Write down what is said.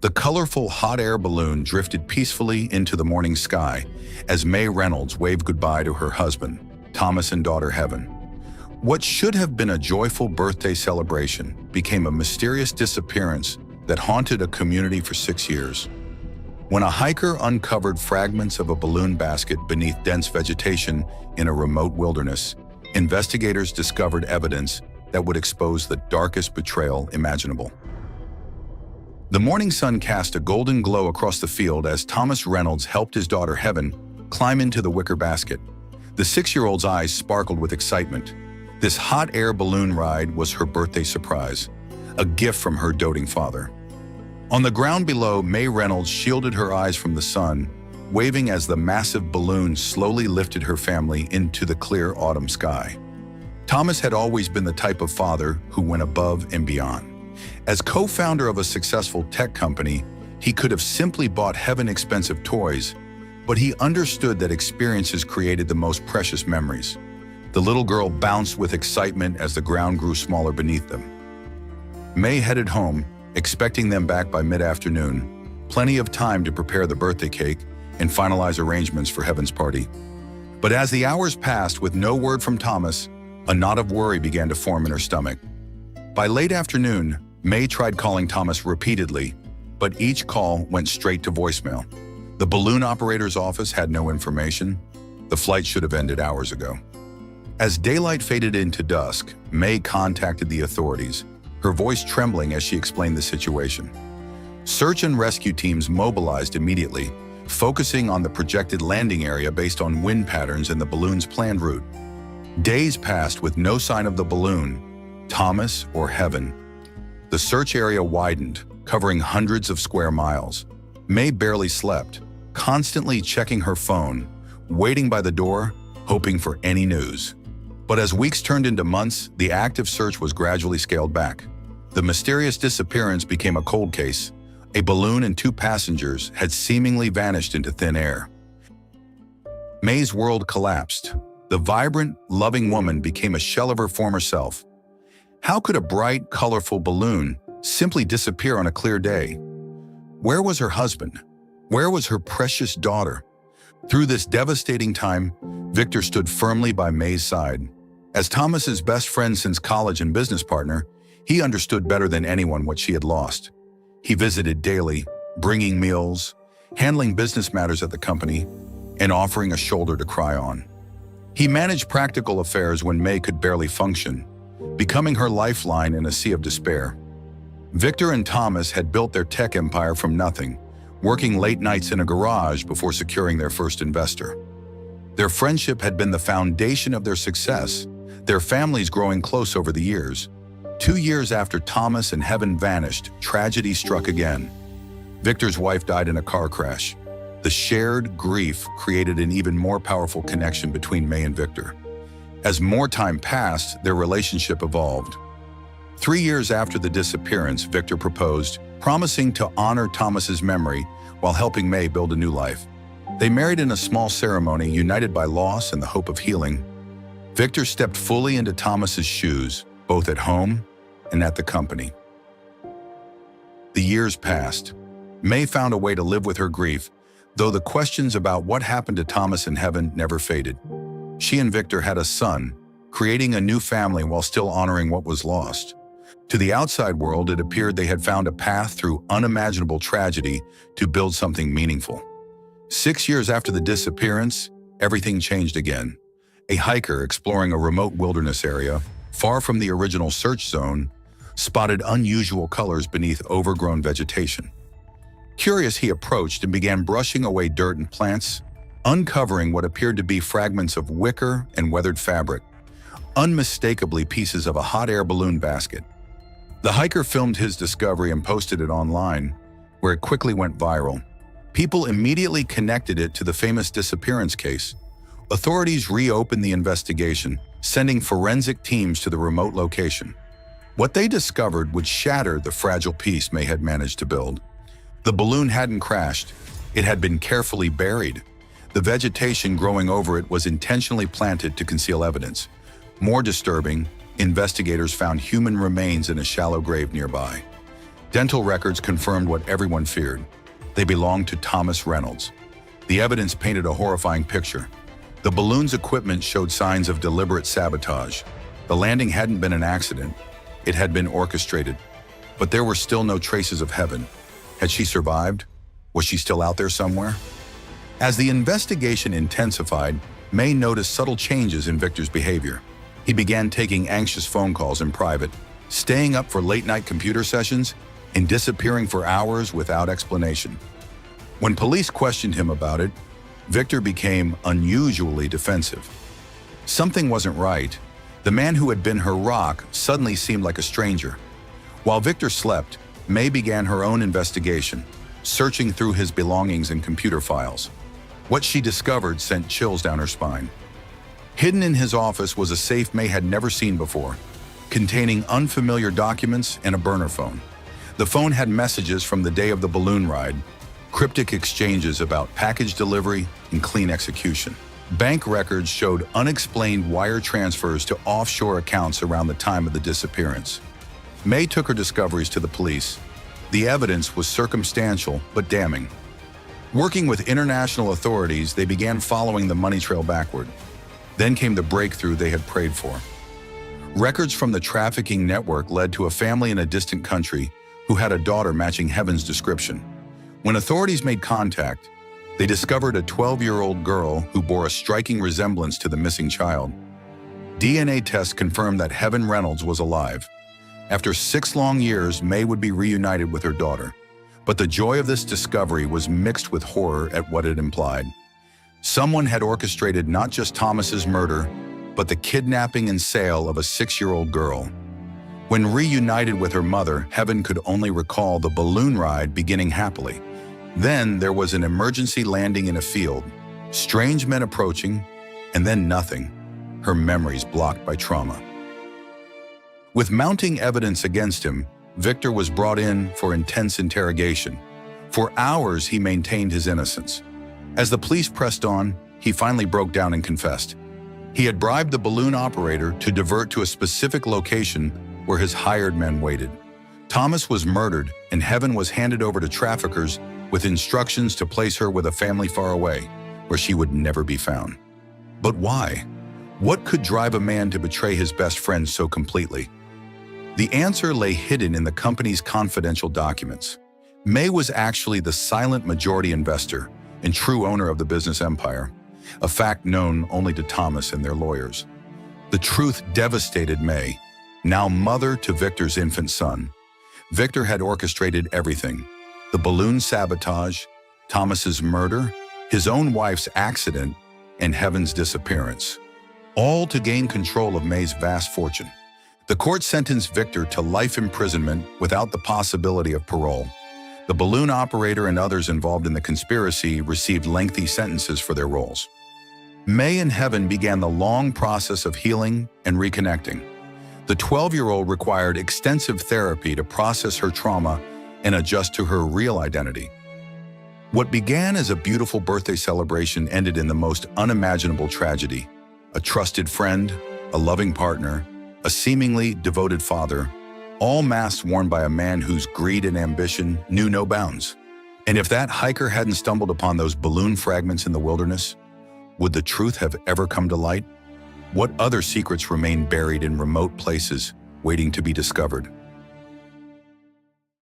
The colorful hot air balloon drifted peacefully into the morning sky as May Reynolds waved goodbye to her husband, Thomas, and daughter Heaven. What should have been a joyful birthday celebration became a mysterious disappearance that haunted a community for 6 years. When a hiker uncovered fragments of a balloon basket beneath dense vegetation in a remote wilderness, investigators discovered evidence that would expose the darkest betrayal imaginable. The morning sun cast a golden glow across the field as Thomas Reynolds helped his daughter Heaven climb into the wicker basket. The 6-year-old's eyes sparkled with excitement. This hot air balloon ride was her birthday surprise, a gift from her doting father. On the ground below, May Reynolds shielded her eyes from the sun, waving as the massive balloon slowly lifted her family into the clear autumn sky. Thomas had always been the type of father who went above and beyond. As co-founder of a successful tech company, he could have simply bought Heaven expensive toys, but he understood that experiences created the most precious memories. The little girl bounced with excitement as the ground grew smaller beneath them. May headed home, expecting them back by mid-afternoon, plenty of time to prepare the birthday cake and finalize arrangements for Heaven's party. But as the hours passed with no word from Thomas, a knot of worry began to form in her stomach. By late afternoon, May tried calling Thomas repeatedly, but each call went straight to voicemail. The balloon operator's office had no information. The flight should have ended hours ago. As daylight faded into dusk, May contacted the authorities, her voice trembling as she explained the situation. Search and rescue teams mobilized immediately, focusing on the projected landing area based on wind patterns and the balloon's planned route. Days passed with no sign of the balloon, Thomas, or Heaven. The search area widened, covering hundreds of square miles. May barely slept, constantly checking her phone, waiting by the door, hoping for any news. But as weeks turned into months, the active search was gradually scaled back. The mysterious disappearance became a cold case. A balloon and 2 passengers had seemingly vanished into thin air. May's world collapsed. The vibrant, loving woman became a shell of her former self. How could a bright, colorful balloon simply disappear on a clear day? Where was her husband? Where was her precious daughter? Through this devastating time, Victor stood firmly by May's side. As Thomas's best friend since college and business partner, he understood better than anyone what she had lost. He visited daily, bringing meals, handling business matters at the company, and offering a shoulder to cry on. He managed practical affairs when May could barely function, becoming her lifeline in a sea of despair. Victor and Thomas had built their tech empire from nothing, working late nights in a garage before securing their first investor. Their friendship had been the foundation of their success, their families growing close over the years. 2 years after Thomas and Heaven vanished, tragedy struck again. Victor's wife died in a car crash. The shared grief created an even more powerful connection between May and Victor. As more time passed, their relationship evolved. 3 years after the disappearance, Victor proposed, promising to honor Thomas's memory while helping May build a new life. They married in a small ceremony, united by loss and the hope of healing. Victor stepped fully into Thomas's shoes, both at home and at the company. The years passed. May found a way to live with her grief, though the questions about what happened to Thomas and Heaven never faded. She and Victor had a son, creating a new family while still honoring what was lost. To the outside world, it appeared they had found a path through unimaginable tragedy to build something meaningful. 6 years after the disappearance, everything changed again. A hiker exploring a remote wilderness area, far from the original search zone, spotted unusual colors beneath overgrown vegetation. Curious, he approached and began brushing away dirt and plants, uncovering what appeared to be fragments of wicker and weathered fabric, unmistakably pieces of a hot air balloon basket. The hiker filmed his discovery and posted it online, where it quickly went viral. People immediately connected it to the famous disappearance case. Authorities reopened the investigation, sending forensic teams to the remote location. What they discovered would shatter the fragile peace May had managed to build. The balloon hadn't crashed. It had been carefully buried. The vegetation growing over it was intentionally planted to conceal evidence. More disturbing, investigators found human remains in a shallow grave nearby. Dental records confirmed what everyone feared. They belonged to Thomas Reynolds. The evidence painted a horrifying picture. The balloon's equipment showed signs of deliberate sabotage. The landing hadn't been an accident. It had been orchestrated. But there were still no traces of Heaven. Had she survived? Was she still out there somewhere? As the investigation intensified, May noticed subtle changes in Victor's behavior. He began taking anxious phone calls in private, staying up for late-night computer sessions, and disappearing for hours without explanation. When police questioned him about it, Victor became unusually defensive. Something wasn't right. The man who had been her rock suddenly seemed like a stranger. While Victor slept, May began her own investigation, searching through his belongings and computer files. What she discovered sent chills down her spine. Hidden in his office was a safe May had never seen before, containing unfamiliar documents and a burner phone. The phone had messages from the day of the balloon ride, cryptic exchanges about package delivery and clean execution. Bank records showed unexplained wire transfers to offshore accounts around the time of the disappearance. May took her discoveries to the police. The evidence was circumstantial but damning. Working with international authorities, they began following the money trail backward. Then came the breakthrough they had prayed for. Records from the trafficking network led to a family in a distant country who had a daughter matching Heaven's description. When authorities made contact, they discovered a 12-year-old girl who bore a striking resemblance to the missing child. DNA tests confirmed that Heaven Reynolds was alive. After 6 long years, May would be reunited with her daughter. But the joy of this discovery was mixed with horror at what it implied. Someone had orchestrated not just Thomas's murder, but the kidnapping and sale of a 6-year-old girl. When reunited with her mother, Heaven could only recall the balloon ride beginning happily. Then there was an emergency landing in a field, strange men approaching, and then nothing, her memories blocked by trauma. With mounting evidence against him, Victor was brought in for intense interrogation. For hours, he maintained his innocence. As the police pressed on, he finally broke down and confessed. He had bribed the balloon operator to divert to a specific location where his hired men waited. Thomas was murdered, and Heaven was handed over to traffickers with instructions to place her with a family far away, where she would never be found. But why? What could drive a man to betray his best friend so completely? The answer lay hidden in the company's confidential documents. May was actually the silent majority investor and true owner of the business empire, a fact known only to Thomas and their lawyers. The truth devastated May, now mother to Victor's infant son. Victor had orchestrated everything: the balloon sabotage, Thomas's murder, his own wife's accident, and Heaven's disappearance, all to gain control of May's vast fortune. The court sentenced Victor to life imprisonment without the possibility of parole. The balloon operator and others involved in the conspiracy received lengthy sentences for their roles. May and Heaven began the long process of healing and reconnecting. The 12-year-old required extensive therapy to process her trauma and adjust to her real identity. What began as a beautiful birthday celebration ended in the most unimaginable tragedy. A trusted friend, a loving partner, a seemingly devoted father, all masks worn by a man whose greed and ambition knew no bounds. And if that hiker hadn't stumbled upon those balloon fragments in the wilderness, would the truth have ever come to light? What other secrets remain buried in remote places, waiting to be discovered?